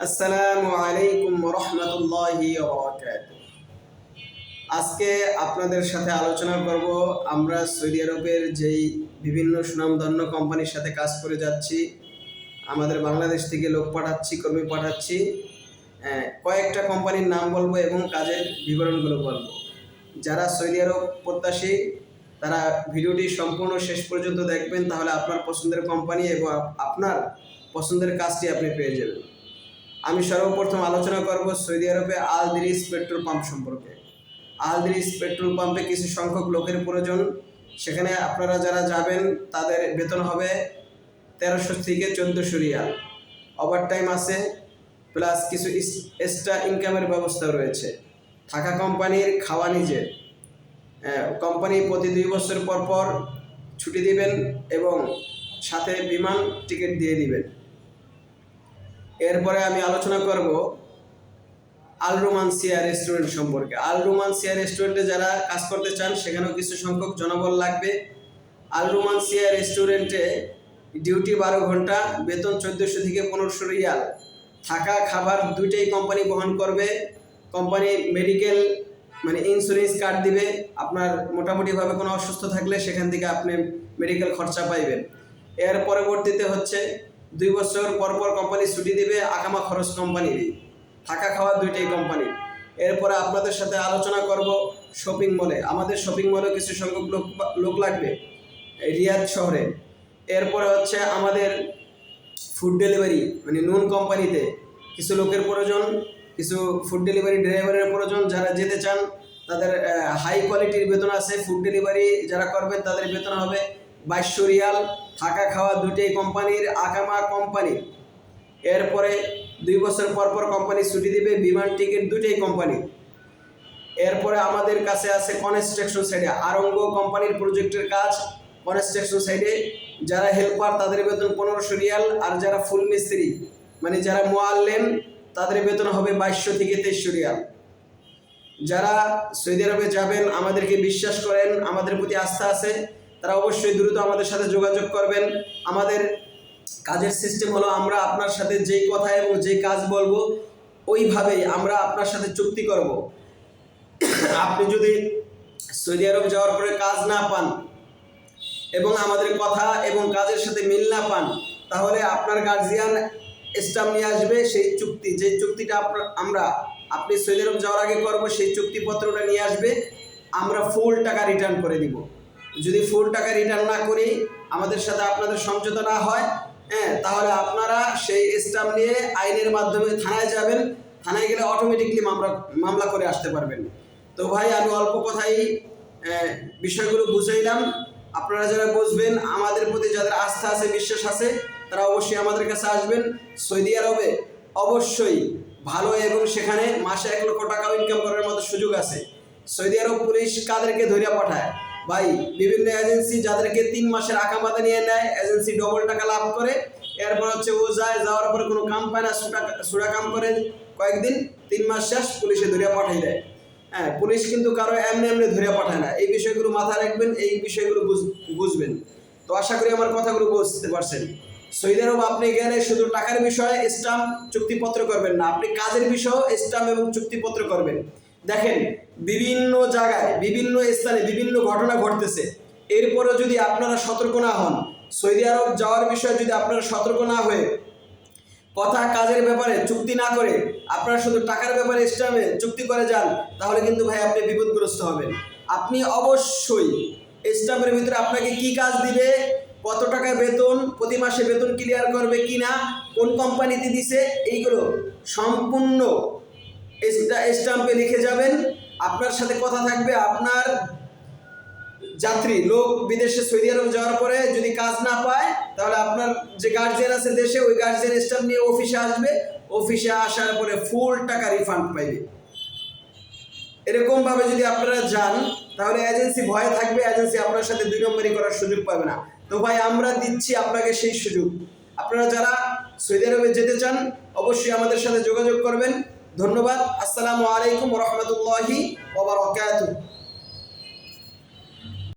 আসসালামু আলাইকুম রহমতুল্লাহি ওয়া বারাকাতুহু। আজকে আপনাদের সাথে আলোচনা করব আমরা সৌদি আরবের যেই বিভিন্ন সুনামধন্য কোম্পানির সাথে কাজ করে যাচ্ছি, আমাদের বাংলাদেশ থেকে লোক পাঠাচ্ছি, কর্মী পাঠাচ্ছি। কয়েকটা কোম্পানির নাম বলবো এবং কাজের বিবরণগুলো বলবো। যারা সৌদি আরব প্রত্যাশী তারা ভিডিওটি সম্পূর্ণ শেষ পর্যন্ত দেখবেন, তাহলে আপনার পছন্দের কোম্পানি এবং আপনার পছন্দের কাজটি আপনি পেয়ে যাবেন। আমি সর্বপ্রথম আলোচনা করব সৌদি আরবে আল দিরিস পেট্রোল পাম্প সম্পর্কে। আল দিরিস পেট্রোল পাম্পে কিছু সংখ্যক লোকের প্রয়োজন। সেখানে আপনারা যারা যাবেন তাদের বেতন হবে 1300 থেকে 1400 রিয়াল। ওভারটাইম আছে, প্লাস কিছু এক্সট্রা ইনকামের ব্যবস্থা রয়েছে। থাকা কোম্পানির, খাওয়া নিজের। কোম্পানি প্রতি 2 বছর পর পর ছুটি দিবেন এবং সাথে বিমান টিকিট দিয়ে দিবেন। এরপরে আমি আলোচনা করব আল রোমান্সিয়া রেস্টুরেন্ট সম্পর্কে। আল রোমান্সিয়া রেস্টুরেন্টে যারা কাজ করতে চান সেখানেও কিছু সংখ্যক জনবল লাগবে। আল রোমান্সিয়া রেস্টুরেন্টে ডিউটি 12 ঘন্টা, বেতন 1400 থেকে 1500 রিয়াল। থাকা খাবার দুইটাই কোম্পানি বহন করবে। কোম্পানি মেডিকেল ইন্স্যুরেন্স কার্ড দিবে। আপনার মোটামুটিভাবে কোনো অসুস্থ থাকলে সেখান থেকে আপনি মেডিকেল খরচা পাইবেন। এর পরবর্তীতে হচ্ছে 2 বছর পর পর কোম্পানি ছুটি দিবে, আকামা খরচ কোম্পানি দিবে, থাকা খাওয়া দুইটাই কোম্পানি। এরপরে আপনাদের সাথে আলোচনা করব শপিং মলে। আমাদের শপিং মলে কিছু সংখ্যক লোক লাগবে রিয়াদ শহরে। এরপরে হচ্ছে আমাদের ফুড ডেলিভারি নুন কোম্পানিতে কিছু লোকের প্রয়োজন, কিছু ফুড ডেলিভারি ড্রাইভারের প্রয়োজন। যারা যেতে চান তাদের হাই কোয়ালিটির বেতন আছে। ফুড ডেলিভারি যারা করবেন তাদের বেতন হবে 2200 রিয়াল। থাকা খাওয়া দুইটাই কোম্পানির, আকামা কোম্পানি। এরপরে 2 বছর পর পর কোম্পানি ছুটি দিবে, বিমান টিকিট দুইটাই কোম্পানি। এরপরে আমাদের কাছে আছে কনস্ট্রাকশন সাইডে আরঙ্গ কোম্পানির প্রজেক্টের কাজ। কনস্ট্রাকশন সাইডে যারা হেল্পার তাদের বেতন 1500 রিয়াল, আর যারা ফুল মিস্ত্রি যারা মোয়াল্লেম তাদের বেতন হবে 2200 থেকে 2300 রিয়াল। যারা সৌদি আরবে যাবেন, আমাদেরকে বিশ্বাস করেন, আমাদের প্রতি আস্থা আছে, তারা অবশ্যই দ্রুত আমাদের সাথে যোগাযোগ করবেন। আমাদের কাজের সিস্টেম হলো আমরা আপনার সাথে যেই কথা এবং যেই কাজ বলবো ওইভাবেই আমরা আপনার সাথে চুক্তি করব। আপনি যদি সৌদি আরব যাওয়ার পরে কাজ না পান এবং আমাদের কথা এবং কাজের সাথে মিল না পান, তাহলে আপনার গার্জিয়ান স্ট্যাম্প নিয়ে আসবে। সেই চুক্তি, যে চুক্তিটা আপনি সৌদি আরব যাওয়ার আগে করবো, সেই চুক্তিপত্রটা নিয়ে আসবে। আমরা ফুল টাকা রিটার্ন করে দিব। যদি ফুল টাকা রিটার্ন না করি, আমাদের সাথে আপনাদের সমঝোতা না হয়, তাহলে আপনারা সেই স্ট্যাম্প নিয়ে আইনের মাধ্যমে থানায় যাবেন। থানায় গেলে অটোমেটিকলি মামলা করে আসতে পারবেন। তো ভাই, আমি অল্প কথাই বিষয়গুলো বুঝাইলাম। আপনারা যারা বুঝবেন, আমাদের প্রতি যাদের আস্থা আছে, বিশ্বাস আছে, তারা অবশ্যই আমাদের কাছে আসবেন। সৌদি আরবে অবশ্যই ভালো এবং সেখানে মাসে 1 লক্ষ টাকাও ইনকাম করার মতো সুযোগ আছে। সৌদি আরব পুলিশ কাদেরকে ধরে পাঠায় ভাই? বিভিন্ন এজেন্সি যাদেরকে 3 মাসের আকামাতে নিয়ে নেয়, এজেন্সি ডবল টাকা লাভ করে। এরপর হচ্ছে ও যাওয়ার পরে কোনো কাম পায় না, সুরা কাম করে কয়েকদিন, 3 মাস শেষ, পুলিশে ধরে পাঠাই দেয়। পুলিশ কিন্তু কারো এমনি ধরে পাঠায় না। এই বিষয়গুলো মাথায় রাখবেন, এই বিষয়গুলো বুঝবেন। তো আশা করি আমার কথাগুলো বুঝতে পারছেন। সৌদি আরব আপনি গেলে শুধু টাকার বিষয়ে স্ট্যাম্প চুক্তিপত্র করবেন না, আপনি কাজের বিষয়েও স্ট্যাম্প এবং চুক্তিপত্র করবেন। দেখেন, বিভিন্ন জায়গায়, বিভিন্ন স্থানে বিভিন্ন ঘটনা ঘটতেছে। এরপরও যদি আপনারা সতর্ক না হন, সৌদি আরব যাওয়ার বিষয়ে যদি আপনারা সতর্ক না হয়ে কথা কাজের ব্যাপারে চুক্তি না করে আপনারা শুধু টাকার ব্যাপারে স্ট্যাম্পে চুক্তি করে যান, তাহলে কিন্তু ভাই আপনি বিপদগ্রস্ত হবেন। আপনি অবশ্যই স্ট্যাম্পের ভিতরে আপনাকে কি কাজ দিবে, কত টাকা বেতন, প্রতি মাসে বেতন ক্লিয়ার করবে কিনা, কোন কোম্পানিতে দিছে, এইগুলো সম্পূর্ণ স্ট্যাম্পে লিখে যাবেন। আপনার সাথে কথা থাকবে আপনার যাত্রী লোক বিদেশে সৌদি আরব যাওয়ার পরে যদি কাজ না পায়, তাহলে আপনার যে গার্জিয়ান আছে দেশে, ওই গার্জিয়ান স্ট্যাম্প নিয়ে অফিসে আসবে। অফিসে আসার পরে ফুল টাকা রিফান্ড পাইবে। এরকমভাবে যদি আপনারা যান, তাহলে এজেন্সি ভয়ে থাকবে, এজেন্সি আপনার সাথে 2 নম্বরই করার সুযোগ পাবে না। তো ভাই, আমরা দিচ্ছি আপনাকে সেই সুযোগ। আপনারা যারা সৌদি আরবে যেতে চান, অবশ্যই আমাদের সাথে যোগাযোগ করবেন। ধন্যবাদ। আসসালামু আলাইকুম রহমতুল্লাহি ওয়া বারাকাতুহু।